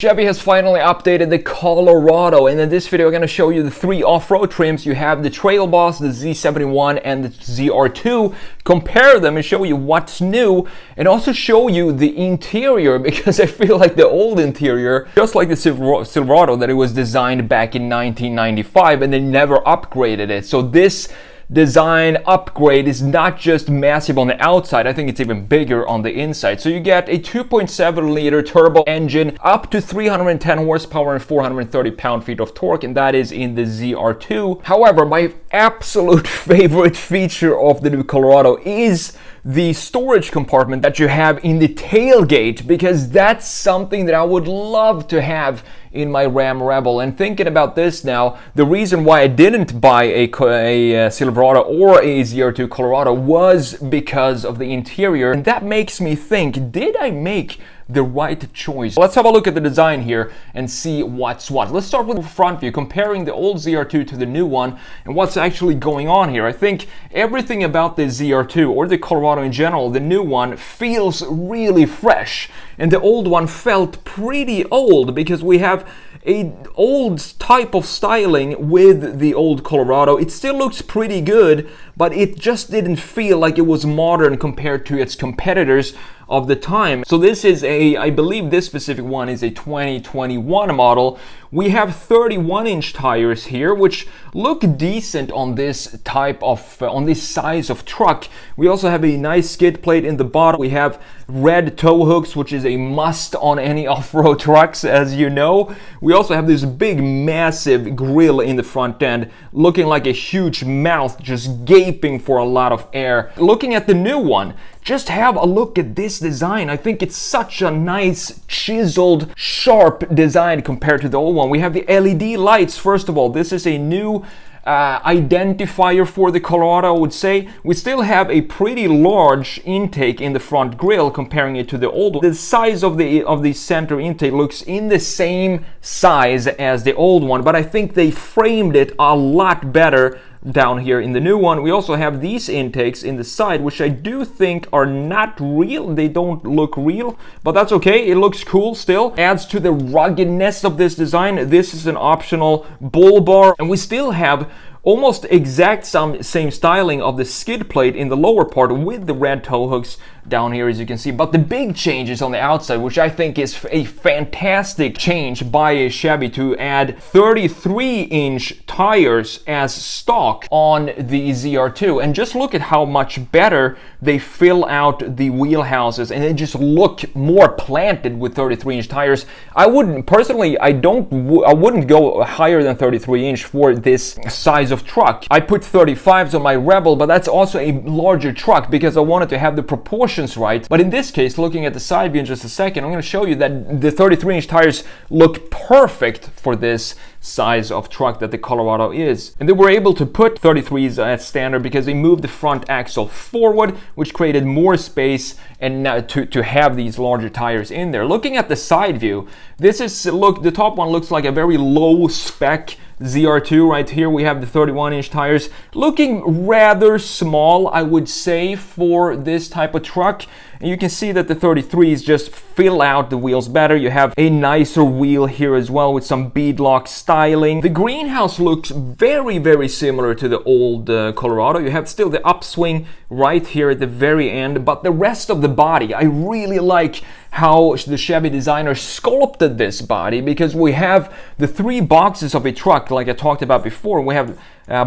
Chevy has finally updated the Colorado, and in this video I'm going to show you the three off-road trims. You have the Trail Boss, the Z71 and the ZR2. Compare them and show you what's new, and also show you the interior, because I feel like the old interior, just like the Silverado, that it was designed back in 1995 and they never upgraded it. So this design upgrade is not just massive on the outside, I think it's even bigger on the inside. So you get a 2.7 liter turbo engine, up to 310 horsepower and 430 pound-feet of torque, and that is in the ZR2. However, my absolute favorite feature of the new Colorado is the storage compartment that you have in the tailgate, because that's something that I would love to have in my Ram Rebel. And thinking about this now, the reason why I didn't buy a Silverado or a ZR2 Colorado was because of the interior, and that makes me think, did I make the right choice? Let's have a look at the design here and see what's what. Let's start with the front view, comparing the old ZR2 to the new one and what's actually going on here. I think everything about the ZR2 or the Colorado in general, the new one feels really fresh, and the old one felt pretty old, because we have a old type of styling with the old Colorado. It still looks pretty good, but it just didn't feel like it was modern compared to its competitors of the time. So this is I believe this specific one is a 2021 model. We have 31-inch tires here, which look decent on this type of, on this size of truck. We also have a nice skid plate in the bottom. We have red tow hooks, which is a must on any off-road trucks, as you know. We also have this big, massive grille in the front end, looking like a huge mouth just gaping for a lot of air. Looking at the new one, just have a look at this design. I think it's such a nice, chiseled, sharp design compared to the old one. We have the LED lights. First of all, this is a new identifier for the Colorado, I would say. We still have a pretty large intake in the front grille comparing it to the old one. The size of the center intake looks in the same size as the old one, but I think they framed it a lot better down here in the new one. We also have these intakes in the side, which I do think are not real. They don't look real, but that's okay. It looks cool still. Adds to the ruggedness of this design. This is an optional bull bar, and we still have almost exact same styling of the skid plate in the lower part with the red tow hooks down here, as you can see. But the big change is on the outside, which I think is a fantastic change by a Chevy to add 33-inch tires as stock on the ZR2. And just look at how much better they fill out the wheelhouses, and they just look more planted with 33-inch tires. I wouldn't personally, I wouldn't go higher than 33-inch for this size of truck. I put 35s on my Rebel, but that's also a larger truck because I wanted to have the proportions right. But in this case, looking at the side view in just a second, I'm going to show you that the 33-inch tires look perfect for this size of truck that the Colorado is. And they were able to put 33s at standard because they moved the front axle forward, which created more space and now to have these larger tires in there. Looking at the side view, this is, look, the top one looks like a very low spec ZR2. Right here we have the 31-inch tires, looking rather small, I would say, for this type of truck. And you can see that the 33s just fill out the wheels better. You have a nicer wheel here as well with some beadlock styling. The greenhouse looks very, very similar to the old Colorado. You have still the upswing right here at the very end, but the rest of the body, I really like how the Chevy designer sculpted this body, because we have the three boxes of a truck like I talked about before. We have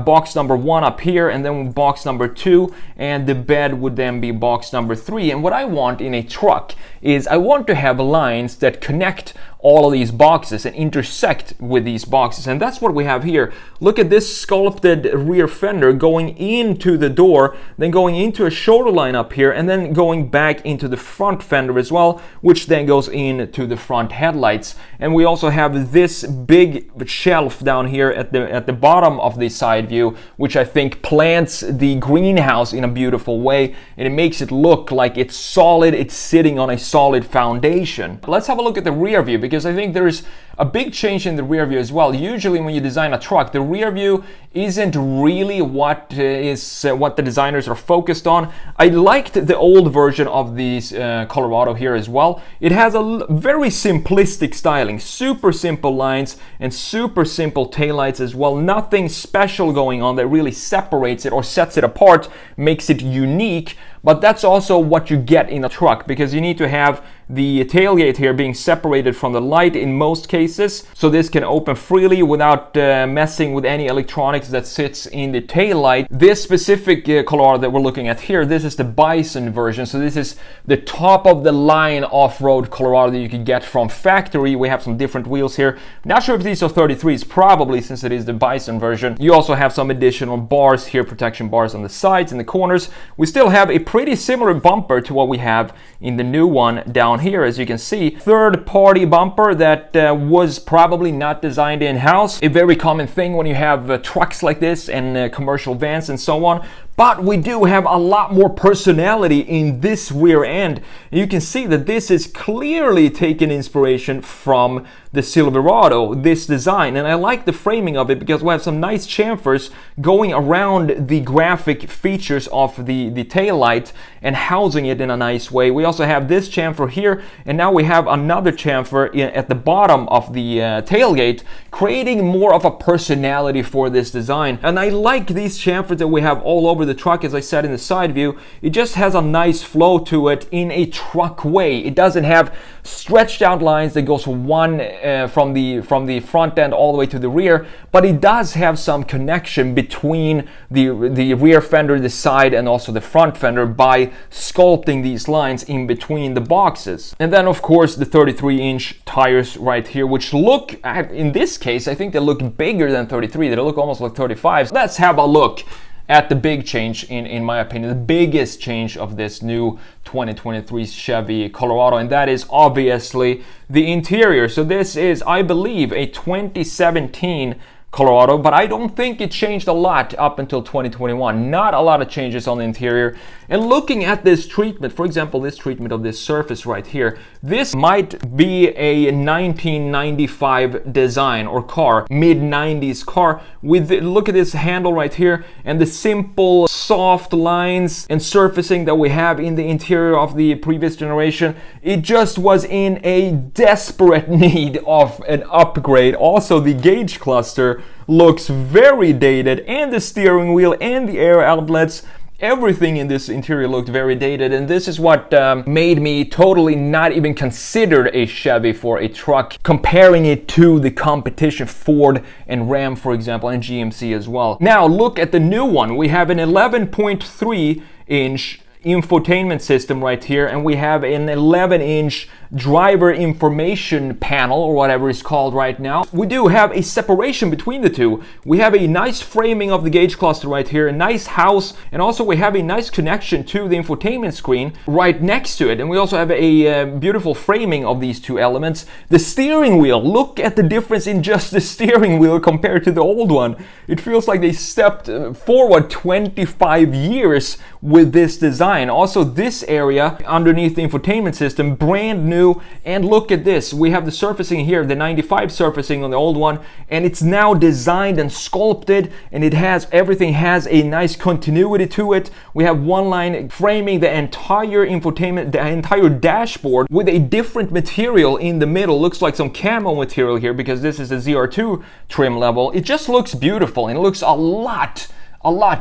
box number 1 up here, and then box number 2, and the bed would then be box number 3. And what I want in a truck is I want to have lines that connect all of these boxes and intersect with these boxes, and that's what we have here. Look at this sculpted rear fender going into the door, then going into a shoulder line up here, and then going back into the front fender as well, which then goes into the front headlights. And we also have this big shelf down here at the bottom of the side view, which I think plants the greenhouse in a beautiful way, and it makes it look like it's solid, it's sitting on a solid foundation. Let's have a look at the rear view, because I think there's a big change in the rear view as well. Usually when you design a truck, the rear view isn't really what the designers are focused on. I liked the old version of this Colorado here as well. It has a very simplistic styling, super simple lines and super simple taillights as well. Nothing special going on that really separates it or sets it apart, makes it unique. But that's also what you get in a truck, because you need to have the tailgate here being separated from the light in most cases, so this can open freely without messing with any electronics that sits in the taillight. This specific Colorado that we're looking at here, this is the Bison version, so this is the top of the line off-road Colorado that you can get from factory. We have some different wheels here. Not sure if these are 33s, probably, since it is the Bison version. You also have some additional bars here, protection bars on the sides and the corners. We still have a pretty similar bumper to what we have in the new one down here, as you can see. Third-party bumper that was probably not designed in-house. A very common thing when you have trucks like this and commercial vans and so on. But we do have a lot more personality in this rear end. You can see that this is clearly taking inspiration from the Silverado, this design. And I like the framing of it because we have some nice chamfers going around the graphic features of the tail light and housing it in a nice way. We also have this chamfer here, and now we have another chamfer at the bottom of the tailgate, creating more of a personality for this design. And I like these chamfers that we have all over the truck. As I said in the side view, it just has a nice flow to it in a truck way. It doesn't have stretched out lines that goes from the front end all the way to the rear, but it does have some connection between the rear fender, the side, and also the front fender by sculpting these lines in between the boxes. And then of course the 33-inch tires right here, which look, in this case, I think they look bigger than 33. They look almost like 35s. Let's have a look at the big change, in my opinion, the biggest change of this new 2023 Chevy Colorado, and that is obviously the interior. So this is, I believe, a 2017 Colorado, but I don't think it changed a lot up until 2021. Not a lot of changes on the interior. And looking at this treatment, for example, this treatment of this surface right here, this might be a 1995 design or car, mid-90s car. Look at this handle right here and the simple soft lines and surfacing that we have in the interior of the previous generation. It just was in a desperate need of an upgrade. Also, the gauge cluster looks very dated, and the steering wheel and the air outlets, everything in this interior looked very dated, and this is what made me totally not even consider a Chevy for a truck, comparing it to the competition Ford and Ram, for example, and GMC as well. Now look at the new one. We have an 11.3-inch infotainment system right here, and we have an 11-inch driver information panel, or whatever it's called right now. We do have a separation between the two. We have a nice framing of the gauge cluster right here, a nice house, and also we have a nice connection to the infotainment screen right next to it. And we also have a beautiful framing of these two elements. The steering wheel, look at the difference in just the steering wheel compared to the old one. It feels like they stepped forward 25 years with this design. Also, this area underneath the infotainment system, brand new. And look at this, we have the surfacing here, the 95 surfacing on the old one, and it's now designed and sculpted, and everything has a nice continuity to it. We have one line framing the entire infotainment, the entire dashboard, with a different material in the middle. Looks like some camo material here because this is a ZR2 trim level. It just looks beautiful, and it looks a lot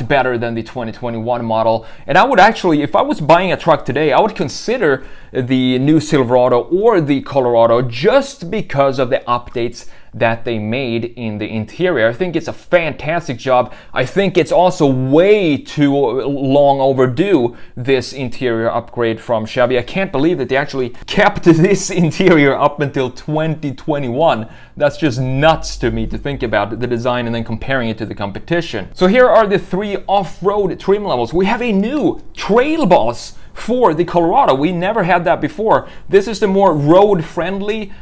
better than the 2021 model. And I would actually, if I was buying a truck today, I would consider the new Silverado or the Colorado just because of the updates that they made in the interior. I think it's a fantastic job. I think it's also way too long overdue, this interior upgrade from Chevy. I can't believe that they actually kept this interior up until 2021. That's just nuts to me to think about the design and then comparing it to the competition. So here are the three off-road trim levels. We have a new Trail Boss for the Colorado. We never had that before. This is the more road-friendly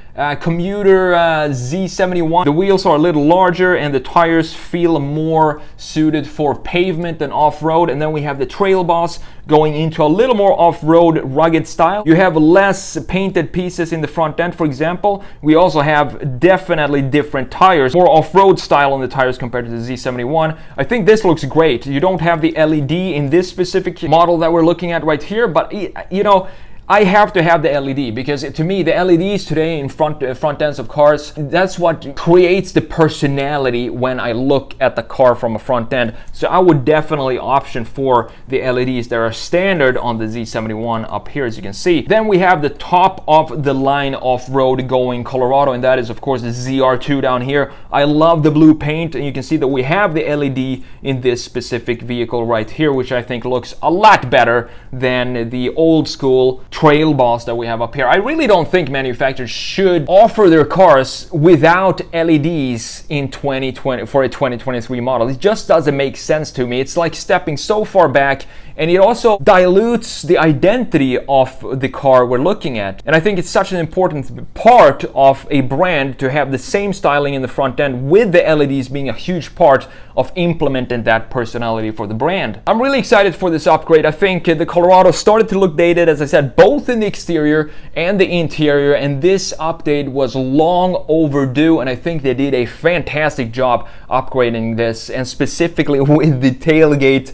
commuter Z71. The wheels are a little larger and the tires feel more suited for pavement than off-road. And then we have the Trail Boss going into a little more off-road rugged style. You have less painted pieces in the front end, for example. We also have definitely different tires, more off-road style on the tires compared to the Z71. I think this looks great. You don't have the LED in this specific model that we're looking at right here, but you know, I have to have the LED because to me the LEDs today in front ends of cars, that's what creates the personality when I look at the car from a front end. So I would definitely option for the LEDs that are standard on the Z71 up here, as you can see. Then we have the top of the line off-road going Colorado, and that is of course the ZR2 down here. I love the blue paint, and you can see that we have the LED in this specific vehicle right here, which I think looks a lot better than the old school Trail Boss that we have up here. I really don't think manufacturers should offer their cars without LEDs in 2020 for a 2023 model. It just doesn't make sense to me. It's like stepping so far back, and it also dilutes the identity of the car we're looking at. And I think it's such an important part of a brand to have the same styling in the front end, with the LEDs being a huge part of implementing that personality for the brand. I'm really excited for this upgrade. I think the Colorado started to look dated, as I said, both in the exterior and the interior, and this update was long overdue, and I think they did a fantastic job upgrading this, and specifically with the tailgate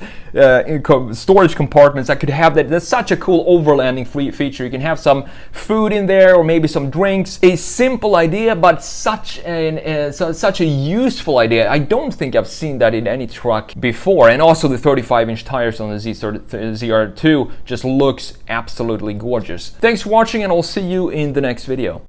storage compartments. I could have that. That's such a cool overlanding feature. You can have some food in there, or maybe some drinks. A simple idea, but such a useful idea. I don't think I've seen that in any truck before. And also the 35-inch tires on the ZR2 just looks absolutely gorgeous. Thanks for watching, and I'll see you in the next video.